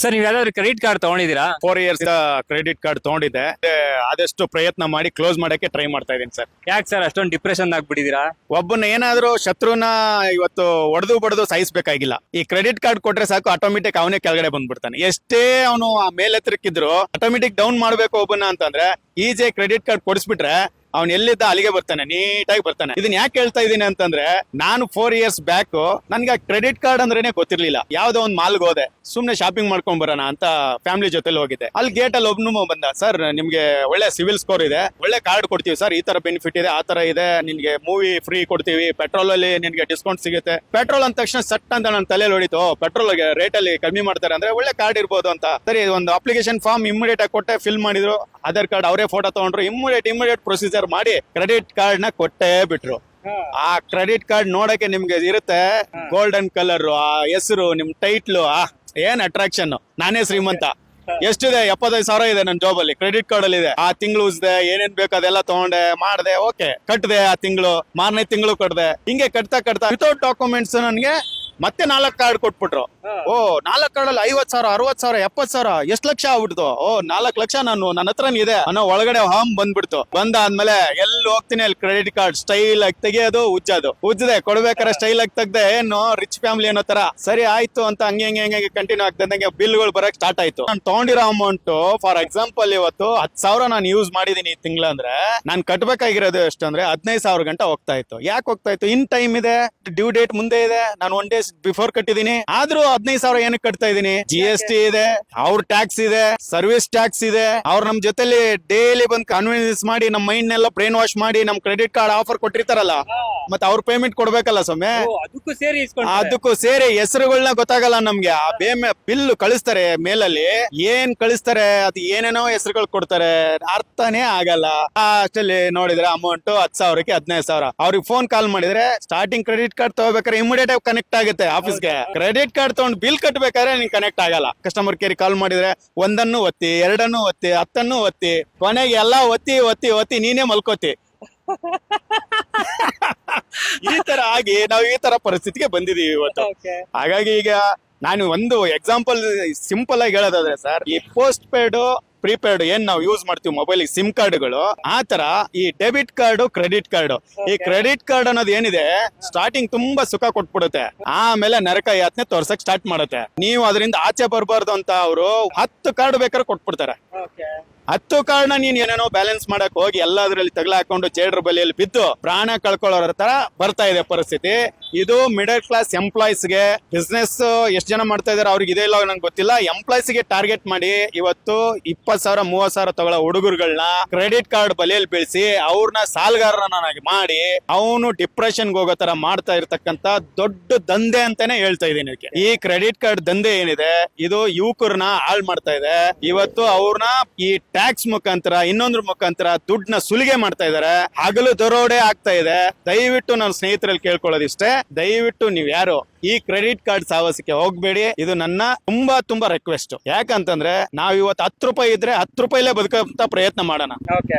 Sir ನೀವ್ ಯಾವ್ದಾದ್ರು credit card ತಗೊಂಡಿದ್ದೀರಾ? 4 years ಕ್ರೆಡಿಟ್ ಕಾರ್ಡ್ ತಗೊಂಡಿದ್ದೆ. ಆದಷ್ಟು ಪ್ರಯತ್ನ ಮಾಡಿ ಕ್ಲೋಸ್ ಮಾಡಕ್ಕೆ ಟ್ರೈ ಮಾಡ್ತಾ ಇದೀನಿ ಸರ್. ಯಾಕೆ ಸರ್ ಅಷ್ಟೊಂದು ಡಿಪ್ರೆಷನ್ ಆಗ್ಬಿಟ್ಟಿದ್ದೀರಾ? ಒಬ್ಬನ ಏನಾದ್ರೂ ಶತ್ರುನ ಇವತ್ತು ಒಡೆದು ಬಡದು ಸಾಯಿಸ್ಬೇಕಾಗಿಲ್ಲ. ಈ ಕ್ರೆಡಿಟ್ ಕಾರ್ಡ್ ಕೊಟ್ರೆ ಸಾಕು, ಆಟೋಮೆಟಿಕ್ ಅವನೇ ಕೆಳಗಡೆ ಬಂದ್ಬಿಡ್ತಾನೆ. ಎಷ್ಟೇ ಅವನು ಆ ಮೇಲೆತ್ತರಕ್ಕಿದ್ರು ಆಟೋಮೆಟಿಕ್ ಡೌನ್ ಮಾಡ್ಬೇಕು ಒಬ್ಬನ ಅಂತಂದ್ರೆ ಈಜಿ ಕ್ರೆಡಿಟ್ ಕಾರ್ಡ್ ಕೊಡಿಸ್ಬಿಟ್ರೆ ಅವ್ನು ಎಲ್ಲಿದ್ದ ಅಲ್ಲಿಗೆ ಬರ್ತಾನೆ, ನೀಟಾಗಿ ಬರ್ತಾನೆ. ಇದನ್ನ ಯಾಕೆ ಹೇಳ್ತಾ ಇದೀನಿ ಅಂತಂದ್ರೆ, ನಾನು 4 years ಬ್ಯಾಕ್ ನನ್ಗೆ ಕ್ರೆಡಿಟ್ ಕಾರ್ಡ್ ಅಂದ್ರೇನೆ ಗೊತ್ತಿರ್ಲಿಲ್ಲ. ಯಾವ್ದೋ ಒಂದು ಮಾಲ್ಗೆ ಹೋದೆ, ಸುಮ್ನೆ ಶಾಪಿಂಗ್ ಮಾಡ್ಕೊಂಡ್ ಬರೋಣ ಅಂತ ಫ್ಯಾಮಿಲಿ ಜೊತೆಲಿ ಹೋಗಿದ್ದೆ. ಅಲ್ಲಿ ಗೇಟ್ ಅಲ್ಲಿ ಒಬ್ನು ಬಂದ, ಸರ್ ನಿಮ್ಗೆ ಒಳ್ಳೆ ಸಿವಿಲ್ ಸ್ಕೋರ್ ಇದೆ, ಒಳ್ಳೆ ಕಾರ್ಡ್ ಕೊಡ್ತೀವಿ ಸರ್, ಈ ತರ ಬೆನಿಫಿಟ್ ಇದೆ, ಆ ತರ ಇದೆ, ನಿನ್ಗೆ ಮೂವಿ ಫ್ರೀ ಕೊಡ್ತೀವಿ, ಪೆಟ್ರೋಲ್ ಅಲ್ಲಿ ನಿನ್ಗೆ ಡಿಸ್ಕೌಂಟ್ ಸಿಗುತ್ತೆ. ಪೆಟ್ರೋಲ್ ಅಂದ ತಕ್ಷಣ ಸಟ್ ಅಂತ ನನ್ನ ತಲೆಯಲ್ಲಿ ಹೊಡಿತು, ಪೆಟ್ರೋಲ್ ರೇಟ್ ಅಲ್ಲಿ ಕಮ್ಮಿ ಮಾಡ್ತಾರೆ ಅಂದ್ರೆ ಒಳ್ಳೆ ಕಾರ್ಡ್ ಇರ್ಬೋದು ಅಂತ. ಸರಿ, ಒಂದು ಅಪ್ಲಿಕೇಶನ್ ಫಾರ್ಮ್ ಇಮಿಡಿಯೇಟ್ ಆಗಿ ಕೊಟ್ಟೆ, ಫಿಲ್ ಮಾಡಿದ್ರು, ಆಧಾರ್ ಕಾರ್ಡ್ ಅವರೇ ಫೋಟೋ ತಗೊಂಡ್ರು, ಇಮಿಡಿಯೇಟ್ ಪ್ರೊಸೀಜರ್ ಮಾಡಿ ಕ್ರೆಡಿಟ್ ಕಾರ್ಡ್ ನ ಕೊಟ್ಟೇ ಬಿಟ್ರು. ಆ ಕ್ರೆಡಿಟ್ ಕಾರ್ಡ್ ನೋಡಕ್ಕೆ ನಿಮ್ಗೆ ಇರುತ್ತೆ ಗೋಲ್ಡನ್ ಕಲರ್, ಆ ಹೆಸರು, ನಿಮ್ ಟೈಟ್ಲು, ಏನ್ ಅಟ್ರಾಕ್ಷನ್. ನಾನೇ ಶ್ರೀಮಂತ. ಎಷ್ಟಿದೆ? 75,000 ಇದೆ ನನ್ನ ಜಾಬ್ ಅಲ್ಲಿ, ಕ್ರೆಡಿಟ್ ಕಾರ್ಡ್ ಅಲ್ಲಿ ಇದೆ. ಆ ತಿಂಗಳು ಉಸ್ದೆ, ಏನೇನ್ ಬೇಕು ಅದೆಲ್ಲ ತಗೊಂಡೆ, ಮಾಡ್ದೆ, ಓಕೆ ಕಟ್ಟದೆ. ಆ ತಿಂಗಳು ಮಾರನೇ ತಿಂಗಳು ಕಟ್ಟದೆ. ಹಿಂಗೆ ಕಟ್ತಾ ವಿತೌಟ್ ಡಾಕ್ಯುಮೆಂಟ್ಸ್ ನನ್ಗೆ ಮತ್ತೆ 4 ಕಾರ್ಡ್ ಕೊಟ್ಬಿಟ್ರು. ಓ 4 ಕಾರ್ಡ್ ಅಲ್ಲಿ 50,000, 60,000, 70,000, ಎಷ್ಟು ಲಕ್ಷ ಆಗ್ಬಿಡ್ತು. ಓ 4 ಲಕ್ಷ ನನ್ನ ಹತ್ರ ಇದೆ ಅನ್ನೋ ಒಳಗಡೆ ಬಂದ್ಬಿಡ್ತು. ಬಂದಾದ್ಮೇಲೆ ಎಲ್ಲಿ ಹೋಗ್ತೀನಿ ಅಲ್ಲಿ ಕ್ರೆಡಿಟ್ ಕಾರ್ಡ್ ಸ್ಟೈಲ್ ಆಗಿ ತೆಗಿಯೋದು, ಉಜ್ಜದೆ ಕೊಡ್ಬೇಕಾರೆ ಸ್ಟೈಲ್ ಆಗಿ ತೆಗ್ದೆ. ಏನು ರಿಚ್ ಫ್ಯಾಮಿಲಿ ಅನ್ನೋ ತರ. ಸರಿ ಆಯ್ತು ಅಂತ ಹಂಗೆ ಕಂಟಿನ್ಯೂ ಆಗ್ತದಂಗೆ ಬಿಲ್ಗಳು ಬರಕ್ ಸ್ಟಾರ್ಟ್ ಆಯ್ತು. ನಾನು ತಗೊಂಡಿರೋ ಅಮೌಂಟ್ ಫಾರ್ ಎಕ್ಸಾಂಪಲ್ ಇವತ್ತು 10,000 ನಾನು ಯೂಸ್ ಮಾಡಿದೀನಿ ಈ ತಿಂಗಳ ಅಂದ್ರೆ, ನಾನು ಕಟ್ಬೇಕಾಗಿರೋದು ಎಷ್ಟು ಅಂದ್ರೆ 15,000 ಗಂಟೆ ಹೋಗ್ತಾ ಇತ್ತು. ಯಾಕೆ ಹೋಗ್ತಾ ಇತ್ತು? ಇನ್ ಟೈಮ್ ಇದೆ, ಡ್ಯೂ ಡೇಟ್ ಮುಂದೆ ಇದೆ, ನಾನು 1 day ಬಿಫೋರ್ ಕಟ್ಟಿದೀನಿ. ಆದ್ರೂ 15,000 ಏನಕ್ಕೆ ಕಟ್ತಾ ಇದೀನಿ? GST ಇದೆ, ಅವ್ರ ಟ್ಯಾಕ್ಸ್ ಇದೆ, ಸರ್ವಿಸ್ ಟ್ಯಾಕ್ಸ್ ಇದೆ. ಅವ್ರು ನಮ್ ಜೊತೆಲಿ ಡೈಲಿ ಬಂದ್ ಕನ್ವಿನ್ಸ್ ಮಾಡಿ ನಮ್ ಮೈಂಡ್ ನೆಲ್ಲ ಬ್ರೈನ್ ವಾಶ್ ಮಾಡಿ ನಮ್ ಕ್ರೆಡಿಟ್ ಕಾರ್ಡ್ ಆಫರ್ ಕೊಟ್ಟಿರ್ತಾರಲ್ಲ, ಮತ್ತೆ ಅವ್ರ ಪೇಮೆಂಟ್ ಕೊಡ್ಬೇಕಲ್ಲ ಸೊಮ್ಮೆ. ಅದಕ್ಕೂ ಸೇರಿ ಹೆಸರುಗಳನ್ನ ಗೊತ್ತಾಗಲ್ಲ ನಮ್ಗೆ. ಆ ಬಿಲ್ ಕಳಿಸ್ತಾರೆ ಮೇಲಲ್ಲಿ, ಏನ್ ಕಳಿಸ್ತಾರೆ ಅದು ಏನೇನೋ ಹೆಸರುಗಳು ಕೊಡ್ತಾರೆ, ಅರ್ಥನೇ ಆಗಲ್ಲ. ಅಷ್ಟಲ್ಲಿ ನೋಡಿದ್ರೆ ಅಮೌಂಟ್ 10,000ಕ್ಕೆ 15,000. ಅವ್ರಿಗೆ ಫೋನ್ ಕಾಲ್ ಮಾಡಿದ್ರೆ ಸ್ಟಾರ್ಟಿಂಗ್ ಕ್ರೆಡಿಟ್ ಕಾರ್ಡ್ ತಗೋಬೇಕಾದ್ರೆ ಇಮಿಡಿಯೇಟ್ ಆಗಿ ಕನೆಕ್ಟ್ ಆಗುತ್ತೆ ಆಫೀಸ್ಗೆ. ಕ್ರೆಡಿಟ್ ಕಾರ್ಡ್ ತಗೊಂಡು ಬಿಲ್ ಕಟ್ಟಬೇಕಾದ್ರೆ ನಿನ್ ಕನೆಕ್ಟ್ ಆಗಲ್ಲ. ಕಸ್ಟಮರ್ ಕೇರ್ ಕಾಲ್ ಮಾಡಿದ್ರೆ 1 ಒತ್ತಿ, 2 ಒತ್ತಿ, 10 ಒತ್ತಿ, ಕೊನೆಗೆ ಎಲ್ಲಾ ಒತ್ತಿ ನೀನೇ ಮಲ್ಕೋತಿ. ಈ ತರ ಆಗಿ ನಾವು ಈ ತರ ಪರಿಸ್ಥಿತಿಗೆ ಬಂದಿದೀವಿ ಇವತ್ತು. ಹಾಗಾಗಿ ಈಗ ನಾನು ಒಂದು ಎಕ್ಸಾಂಪಲ್ ಸಿಂಪಲ್ ಆಗಿ ಹೇಳೋದಾದ್ರೆ ಸರ್, ಈ ಪೋಸ್ಟ್ ಪೇಡ್ ಪ್ರೀಪೇಡ್ ಏನ್ ನಾವು ಯೂಸ್ ಮಾಡ್ತೀವಿ ಮೊಬೈಲ್ ಸಿಮ್ ಕಾರ್ಡ್ಗಳು, ಆ ತರ ಈ ಡೆಬಿಟ್ ಕಾರ್ಡ್, ಕ್ರೆಡಿಟ್ ಕಾರ್ಡ್. ಈ ಕ್ರೆಡಿಟ್ ಕಾರ್ಡ್ ಅನ್ನೋದು ಏನಿದೆ ಸ್ಟಾರ್ಟಿಂಗ್ ತುಂಬಾ ಸುಖ ಕೊಟ್ಬಿಡುತ್ತೆ, ಆಮೇಲೆ ನರಕ ಯಾತನೆ ತೋರ್ಸಕ್ ಸ್ಟಾರ್ಟ್ ಮಾಡುತ್ತೆ. ನೀವು ಅದರಿಂದ ಆಚೆ ಬರ್ಬಾರ್ದು ಅಂತ ಅವರು 10 ಕಾರ್ಡ್ ಬೇಕಾದ್ರೆ ಕೊಟ್ಬಿಡ್ತಾರೆ. 10 ಕಾರ್ಡ್ ನೀನ್ ಏನೇನೋ ಬ್ಯಾಲೆನ್ಸ್ ಮಾಡಕ್ ಹೋಗಿ ಎಲ್ಲದ್ರಲ್ಲಿ ತಗಲ ಹಾಕೊಂಡು ಚೇಡ್ರ ಬಲಿಯಲ್ಲಿ ಬಿದ್ದು ಪ್ರಾಣ ಕಳ್ಕೊಳ್ಳೋರ ತರ ಬರ್ತಾ ಇದೆ ಪರಿಸ್ಥಿತಿ. ಇದು ಮಿಡಲ್ ಕ್ಲಾಸ್ ಎಂಪ್ಲಾಯ್ಸ್ಗೆ, ಬಿಸ್ನೆಸ್ ಎಷ್ಟು ಜನ ಮಾಡ್ತಾ ಇದಾರೆ ಅವ್ರಿಗೆ ಇದೆ ಇಲ್ಲ ನಂಗೆ ಗೊತ್ತಿಲ್ಲ, ಎಂಪ್ಲಾಯ್ಸ್ ಗೆ ಟಾರ್ಗೆಟ್ ಮಾಡಿ ಇವತ್ತು 20,000, 30,000 ತಗೊಳ್ಳೋ ಹುಡುಗರುಗಳನ್ನ ಕ್ರೆಡಿಟ್ ಕಾರ್ಡ್ ಬಲಿಯಲ್ಲಿ ಬೀಳಿಸಿ ಅವ್ರನ್ನ ಸಾಲಗಾರರನ್ನಾಗಿ ಮಾಡಿ ಅವನು ಡಿಪ್ರೆಷನ್ ಹೋಗೋ ತರ ಮಾಡ್ತಾ ಇರ್ತಕ್ಕಂತ ದೊಡ್ಡ ದಂಧೆ ಅಂತಾನೆ ಹೇಳ್ತಾ ಇದೀನಿ. ಈ ಕ್ರೆಡಿಟ್ ಕಾರ್ಡ್ ದಂಧೆ ಏನಿದೆ ಇದು ಯುವಕರನ್ನ ಹಾಳು ಮಾಡ್ತಾ ಇದೆ. ಇವತ್ತು ಅವ್ರನ್ನ ಈ ಟ್ಯಾಕ್ಸ್ ಮುಖಾಂತರ, ಇನ್ನೊಂದ್ರ ಮುಖಾಂತರ ದುಡ್ಡನ್ನ ಸುಲಿಗೆ ಮಾಡ್ತಾ ಇದಾರೆ. ಹಗಲು ದರೋಡೆ ಆಗ್ತಾ ಇದೆ. ದಯವಿಟ್ಟು ನನ್ನ ಸ್ನೇಹಿತರಲ್ಲಿ ಕೇಳ್ಕೊಳ್ಳೋದಿಷ್ಟೇ, ದಯವಿಟ್ಟು ನೀವ್ ಯಾರು ಈ ಕ್ರೆಡಿಟ್ ಕಾರ್ಡ್ ಸಾಹಸಕ್ಕೆ ಹೋಗ್ಬೇಡಿ. ಇದು ನನ್ನ ತುಂಬಾ ರಿಕ್ವೆಸ್ಟ್. ಯಾಕಂತಂದ್ರೆ ನಾವ್ ಇವತ್ತು 10 ರೂಪಾಯಿ ಇದ್ರೆ 10 ರೂಪಾಯಿಲೇ ಬದುಕಂತ ಪ್ರಯತ್ನ ಮಾಡೋಣ.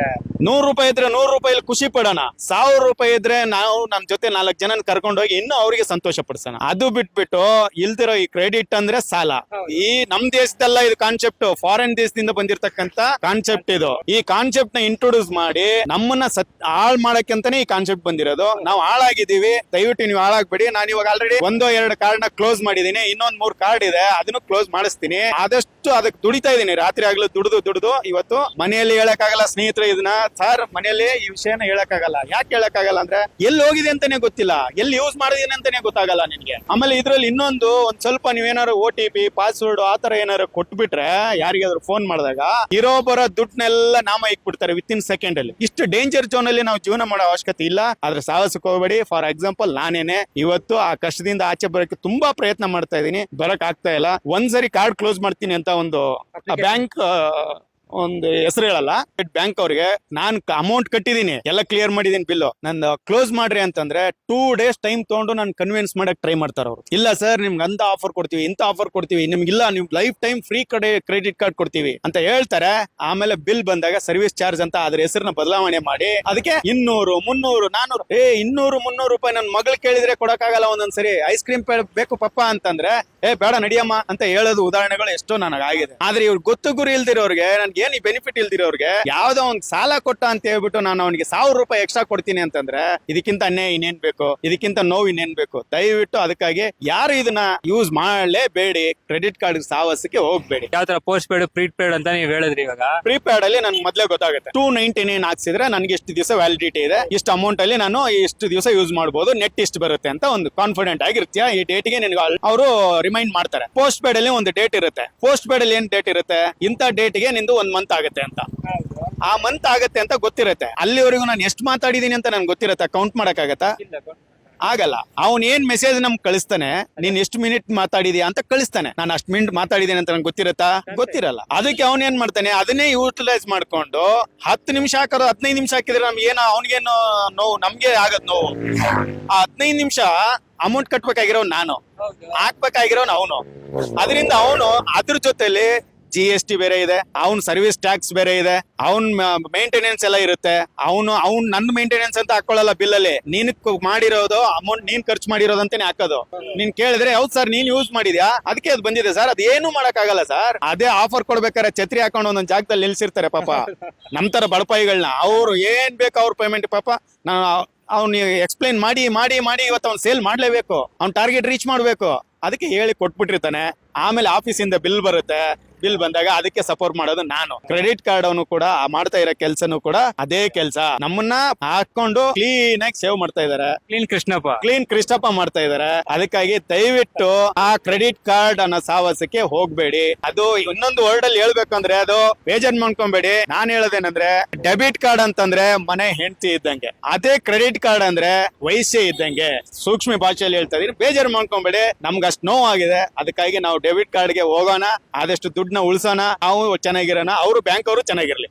100 ರೂಪಾಯಿ ಇದ್ರೆ 100 ರೂಪಾಯಿ ಖುಷಿ ಪಡೋಣ. 1,000 ರೂಪಾಯಿ ಇದ್ರೆ ನಾವು ನಮ್ ಜೊತೆ 4 ಜನನ ಕರ್ಕೊಂಡೋಗಿ ಇನ್ನೂ ಅವರಿಗೆ ಸಂತೋಷ ಪಡಿಸೋಣ. ಅದು ಬಿಟ್ಬಿಟ್ಟು ಇಲ್ದಿರೋ ಈ ಕ್ರೆಡಿಟ್ ಅಂದ್ರೆ ಸಾಲ. ಈ ನಮ್ ದೇಶದಲ್ಲ ಇದು ಕಾನ್ಸೆಪ್ಟ್, ಫಾರಿನ್ ದೇಶದಿಂದ ಬಂದಿರತಕ್ಕಂತ ಕಾನ್ಸೆಪ್ಟ್ ಇದು. ಈ ಕಾನ್ಸೆಪ್ಟ್ ನ ಇಂಟ್ರೊಡ್ಯೂಸ್ ಮಾಡಿ ನಮ್ಮನ್ನ ಹಾಳ್ ಮಾಡಕ್ಕೆ ಅಂತಾನೆ ಈ ಕಾನ್ಸೆಪ್ಟ್ ಬಂದಿರೋದು. ನಾವು ಹಾಳಾಗಿದ್ದೀವಿ, ದಯವಿಟ್ಟು ನೀವು ಹಾಳಾಗ್ಬೇಡಿ. ನಾನು ಇವಾಗ ಆಲ್ರೆಡಿ 1-2 ಕಾರ್ಡ್ ನ ಕ್ಲೋಸ್ ಮಾಡಿದೀನಿ, ಇನ್ನೊಂದ್ 3 ಕಾರ್ಡ್ ಇದೆ, ಅದನ್ನು ಕ್ಲೋಸ್ ಮಾಡಿಸ್ತೀನಿ. ಆದಷ್ಟು ಅದಕ್ಕೆ ದುಡಿತಾ ಇದೀನಿ, ರಾತ್ರಿ ಆಗ್ಲೂ ದುಡ್ದು ಇವತ್ತು ಮನೆಯಲ್ಲಿ ಹೇಳಕ್ಕಾಗಲ್ಲ ಸ್ನೇಹಿತರೆ ಇದನ್ನ. ಸರ್ ಮನೆಯಲ್ಲಿ ಈ ವಿಷಯನ ಹೇಳಕ್ಕಾಗಲ್ಲ. ಯಾಕೆ ಹೇಳಕ್ಕಾಗಲ್ಲ ಅಂದ್ರೆ ಎಲ್ಲಿ ಹೋಗಿದೆ ಅಂತಾನೆ ಗೊತ್ತಿಲ್ಲ, ಎಲ್ಲಿ ಯೂಸ್ ಮಾಡಿದೀನಿ ಅಂತಾನೆ ಗೊತ್ತಾಗಲ್ಲ ನಿನ್ಗೆ. ಆಮೇಲೆ ಇದ್ರಲ್ಲಿ ಇನ್ನೊಂದು ಒಂದ್ ಸ್ವಲ್ಪ ನೀವೇನಾರು OTP, ಪಾಸ್ವರ್ಡ್ ಆತರ ಏನಾರು ಕೊಟ್ಬಿಟ್ರೆ ಯಾರಿಗಾದ್ರು ಫೋನ್ ಮಾಡಿದಾಗ ಇರೋಬರ ದುಡ್ಡನ್ನೆಲ್ಲ ನಾಮ ಇಕ್ಬಿಡ್ತಾರೆ ವಿತಿನ್ ಸೆಕೆಂಡ್ ಅಲ್ಲಿ. ಇಷ್ಟು ಡೇಂಜರ್ ಝೋನ್ ಅಲ್ಲಿ ನಾವು ಜೀವನ ಮಾಡೋ ಅವಶ್ಯಕತೆ ಇಲ್ಲ. ಆದ್ರೆ ಸಾಹಸಕ್ಕೆ ಹೋಗ್ಬೇಡಿ. ಫಾರ್ ಎಕ್ಸಾಂಪಲ್ ನಾನೇನೆ ಇವತ್ತು ಆ ಕಷ್ಟದಿಂದ ಆಚೆ ಬರೋಕೆ ತುಂಬಾ ಪ್ರಯತ್ನ ಮಾಡ್ತಾ ಇದೀನಿ, ಬರಕ್ ಆಗ್ತಾ ಇಲ್ಲ. ಒಂದ್ಸರಿ ಕಾರ್ಡ್ ಕ್ಲೋಸ್ ಮಾಡ್ತೀನಿ ಅಂತ ಒಂದು ಬ್ಯಾಂಕ್ ಒಂದು ಹೆಸರು ಹೇಳಲ್ಲ ಬ್ಯಾಂಕ್ ಅವ್ರಿಗೆ ನಾನು ಅಮೌಂಟ್ ಕಟ್ಟಿದೀನಿ ಎಲ್ಲ ಕ್ಲಿಯರ್ ಮಾಡಿದೀನಿ ಬಿಲ್ಲು ನಂದು ಕ್ಲೋಸ್ ಮಾಡ್ರಿ ಅಂತಂದ್ರೆ 2 days ಟೈಮ್ ತಗೊಂಡು ನಾನು ಕನ್ವಿನ್ಸ್ ಮಾಡಕ್ ಟ್ರೈ ಮಾಡ್ತಾರ ಅವ್ರು. ಇಲ್ಲ ಸರ್ ನಿಮ್ಗೆ ಅಂತ ಆಫರ್ ಕೊಡ್ತೀವಿ ಇಂತ ಆಫರ್ ಕೊಡ್ತೀವಿ ನಿಮ್ಗಿಲ್ಲ ನೀವು life time free credit card ಕೊಡ್ತೀವಿ ಅಂತ ಹೇಳ್ತಾರೆ. ಆಮೇಲೆ ಬಿಲ್ ಬಂದಾಗ ಸರ್ವಿಸ್ ಚಾರ್ಜ್ ಅಂತ ಅದ್ರ ಹೆಸರನ್ನ ಬದಲಾವಣೆ ಮಾಡಿ ಅದಕ್ಕೆ 200 300 400 200 300 ರೂಪಾಯಿ ನನ್ನ ಮಗಳು ಕೇಳಿದ್ರೆ ಕೊಡಕ್ಕಾಗಲ್ಲ ಒಂದೊಂದ್ಸರಿ ಐಸ್ ಕ್ರೀಮ್ ಬೇಕು ಪಪ್ಪ ಅಂತಂದ್ರೆ ಬೇಡ ನಡಿಯಮ್ಮ ಅಂತ ಹೇಳೋದು ಉದಾಹರಣೆಗಳು ಎಷ್ಟೋ ನನಗಾಗಿದೆ. ಆದ್ರೆ ಇವ್ರು ಗೊತ್ತು ಗುರಿ ಇಲ್ದಿರೋರ್ಗೆ ನನ್ಗೆ ಏನ್ ಈ ಬೆನಿಫಿಟ್ ಇಲ್ದಿರೋರ್ಗೆ ಯಾವ್ದೋ ಒಂದ್ ಸಾಲ ಕೊಟ್ಟ ಅಂತ ಹೇಳ್ಬಿಟ್ಟು ನಾನು ಅವನಿಗೆ 1000 ರೂಪಾಯಿ ಎಕ್ಸ್ಟ್ರಾ ಕೊಡ್ತೀನಿ ಅಂತಂದ್ರೆ ಇದಕ್ಕಿಂತ ಅನ್ಯಾಯ ಇನ್ನೇನ್ ಬೇಕು, ಇದಕ್ಕಿಂತ ನೋವು ಇನ್ನೇನ್ ಬೇಕು. ದಯವಿಟ್ಟು ಅದಕ್ಕಾಗಿ ಯಾರು ಇದನ್ನ ಯೂಸ್ ಮಾಡಲೇಬೇಡಿ, ಕ್ರೆಡಿಟ್ ಕಾರ್ಡ್ ಸಾಹಸಕ್ಕೆ ಹೋಗ್ಬೇಡಿ. ಯಾವ ತರ ಪೋಸ್ಟ್ ಪೇಡ್ ಪ್ರೀಪೇಡ್ ಅಂತ ನೀವು ಹೇಳಿದ್ರಿ. ಇವಾಗ ಪ್ರೀಪೇಡ್ ಅಲ್ಲಿ ನನ್ಗೆ ಮೊದ್ಲೇ ಗೊತ್ತಾಗುತ್ತೆ 299 ಹಾಕ್ಸಿದ್ರೆ ನನಗೆ ಎಷ್ಟು ದಿವಸ ವ್ಯಾಲಿಡಿಟಿ ಇದೆ, ಇಷ್ಟು ಅಮೌಂಟ್ ಅಲ್ಲಿ ನಾನು ಇಷ್ಟು ದಿವಸ ಯೂಸ್ ಮಾಡಬಹುದು, ನೆಟ್ ಇಷ್ಟು ಬರುತ್ತೆ ಅಂತ ಒಂದು ಕಾನ್ಫಿಡೆಂಟ್ ಆಗಿರ್ತೀಯ. ಈ ಡೇಟ್ಗೆ ನಿನ್ಗೆ ಅವರು ರಿಮೈಂಡ್ ಮಾಡ್ತಾರೆ. ಪೋಸ್ಟ್ ಪೇಡ್ ಅಲ್ಲಿ ಒಂದು ಡೇಟ್ ಇರುತ್ತೆ. ಪೋಸ್ಟ್ ಪೇಡ್ ಅಲ್ಲಿ ಏನ್ ಡೇಟ್ ಇರುತ್ತೆ, ಇಂಥ ಡೇಟ್ಗೆ ನಿಂದು 1 ಮಂತ್ ಆಗುತ್ತೆ ಅಂತ. ಆ ಮಂತ್ ಆಗತ್ತೆ ಅಂತ ಗೊತ್ತಿರುತ್ತೆ. ಅಲ್ಲಿವರೆಗೂ ನಾನು ಎಷ್ಟು ಮಾತಾಡಿದೀನಿ ಅಂತ ನನ್ಗೆ ಗೊತ್ತಿರುತ್ತೆ. ಕೌಂಟ್ ಮಾಡಕ್ಕಾಗತ್ತಾ? ಆಗಲ್ಲ. ಅವನ್ ಏನ್ ಮೆಸೇಜ್ ನಮ್ಗೆ ಕಳಿಸ್ತಾನೆ, ನೀನ್ ಎಷ್ಟು ಮಿನಿಟ್ ಮಾತಾಡಿದ್ಯಾ ಅಂತ ಕಳಿಸ್ತಾನೆ. ನಾನು ಅಷ್ಟು ಮಿನಿಟ್ ಮಾತಾಡಿದ್ದೀನಿ ಅಂತ ನಂಗೆ ಗೊತ್ತಿರತ್ತಾ? ಗೊತ್ತಿರಲ್ಲ. ಅದಕ್ಕೆ ಅವನ್ ಏನ್ ಮಾಡ್ತಾನೆ, ಅದನ್ನೇ ಯೂಟಿಲೈಸ್ ಮಾಡ್ಕೊಂಡು 10 ನಿಮಿಷ ಹಾಕೋದು 15 ನಿಮಿಷ ಹಾಕಿದ್ರೆ ನಮ್ಗೆ ಏನೋ ಅವನಿಗೇನು ನೋವು, ನಮ್ಗೆ ಆಗದ್ ನೋವು. ಆ 15 ನಿಮಿಷ ಅಮೌಂಟ್ ಕಟ್ಬೇಕಾಗಿರೋ ನಾನು, ಹಾಕ್ಬೇಕಾಗಿರೋನು ಅವನು. ಅದರಿಂದ ಅವನು ಅದ್ರ ಜೊತೆಲಿ GST ಬೇರೆ ಇದೆ, ಅವ್ನ್ ಸರ್ವಿಸ್ ಟ್ಯಾಕ್ಸ್ ಬೇರೆ ಇದೆ, ಅವ್ನ್ ಮೇಂಟೆನೆನ್ಸ್ ಎಲ್ಲ ಇರುತ್ತೆ. ಅವ್ನು ನನ್ನ ಮೇಂಟೆನೆನ್ಸ್ ಅಂತ ಹಾಕೊಳ್ಳಲ್ಲ ಬಿಲ್ ಅಲ್ಲಿ. ನೀನ್ ಮಾಡಿರೋದು ಅಮೌಂಟ್ ನೀನ್ ಖರ್ಚು ಮಾಡಿರೋದಂತಾನೆ ಹಾಕೋದು. ನೀನ್ ಕೇಳಿದ್ರೆ ಹೌದು ಸರ್ ನೀನ್ ಯೂಸ್ ಮಾಡಿದ್ಯಾ ಅದಕ್ಕೆ ಅದು ಬಂದಿದೆ ಸರ್, ಅದೇನು ಮಾಡಕ್ ಆಗಲ್ಲ ಸರ್. ಅದೇ ಆಫರ್ ಕೊಡ್ಬೇಕಾರೆ ಛತ್ರಿ ಹಾಕೊಂಡು ಒಂದೊಂದ್ ಜಾಗದಲ್ಲಿ ನಿಲ್ಸಿರ್ತಾರೆ ಪಾಪ ನಮ್ ತರ ಬಡಪಾಯಿಗಳನ್ನ. ಅವ್ರು ಏನ್ ಬೇಕು ಅವ್ರ ಪೇಮೆಂಟ್ ಪಾಪ ಅವ್ನು ಎಕ್ಸ್ಪ್ಲೈನ್ ಮಾಡಿ ಮಾಡಿ ಮಾಡಿ ಇವತ್ತು ಅವ್ನು ಸೇಲ್ ಮಾಡ್ಲೇಬೇಕು, ಅವ್ನ್ ಟಾರ್ಗೆಟ್ ರೀಚ್ ಮಾಡ್ಬೇಕು. ಅದಕ್ಕೆ ಹೇಳಿ ಕೊಟ್ಬಿಟ್ಟಿರ್ತಾನೆ. ಆಮೇಲೆ ಆಫೀಸಿಂದ ಬಿಲ್ ಬರುತ್ತೆ. ಬಿಲ್ ಬಂದಾಗ ಅದಕ್ಕೆ ಸಪೋರ್ಟ್ ಮಾಡೋದು ನಾನು. ಕ್ರೆಡಿಟ್ ಕಾರ್ಡ್ ಅವನು ಕೂಡ ಮಾಡ್ತಾ ಇರೋ ಕೆಲ್ಸನೂ ಕೂಡ ಅದೇ ಕೆಲಸ. ನಮ್ಮನ್ನ ಹಾಕೊಂಡು ಕ್ಲೀನ್ ಆಗಿ ಸೇವ್ ಮಾಡ್ತಾ ಇದಾರೆ. ಕ್ಲೀನ್ ಕೃಷ್ಣಪ್ಪ ಮಾಡ್ತಾ ಇದಾರೆ. ಅದಕ್ಕಾಗಿ ದಯವಿಟ್ಟು ಆ ಕ್ರೆಡಿಟ್ ಕಾರ್ಡ್ ಅನ್ನೋ ಸಾಹಸಕ್ಕೆ ಹೋಗ್ಬೇಡಿ. ಅದು ಇನ್ನೊಂದು ವರ್ಡ್ ಅಲ್ಲಿ ಹೇಳ್ಬೇಕಂದ್ರೆ ಅದು ಬೇಜಾರ್ ಮಾಡ್ಕೊಂಬೇಡಿ. ನಾನ್ ಹೇಳೋದೇನಂದ್ರೆ ಡೆಬಿಟ್ ಕಾರ್ಡ್ ಅಂತಂದ್ರೆ ಮನೆ ಹೆಂಡತಿ ಇದ್ದಂಗೆ, ಅದೇ ಕ್ರೆಡಿಟ್ ಕಾರ್ಡ್ ಅಂದ್ರೆ ವಯಸ್ಸೇ ಇದ್ದಂಗೆ. ಸೂಕ್ಷ್ಮ ಭಾಷೆಯಲ್ಲಿ ಹೇಳ್ತಾ ಇದೀನಿ, ಬೇಜಾರ್ ಮಾಡ್ಕೊಂಬೇಡಿ. ನಮ್ಗೆ ಅಷ್ಟು ನೋವಾಗಿದೆ. ಅದಕ್ಕಾಗಿ ನಾವು ಡೆಬಿಟ್ ಕಾರ್ಡ್ಗೆ ಹೋಗೋಣ, ಆದಷ್ಟು ದುಡ್ಡನ್ನ ಉಳಿಸೋಣ, ನಾವು ಚೆನ್ನಾಗಿರೋಣ, ಅವರು ಬ್ಯಾಂಕ್ ಅವರು ಚೆನ್ನಾಗಿರ್ಲಿ.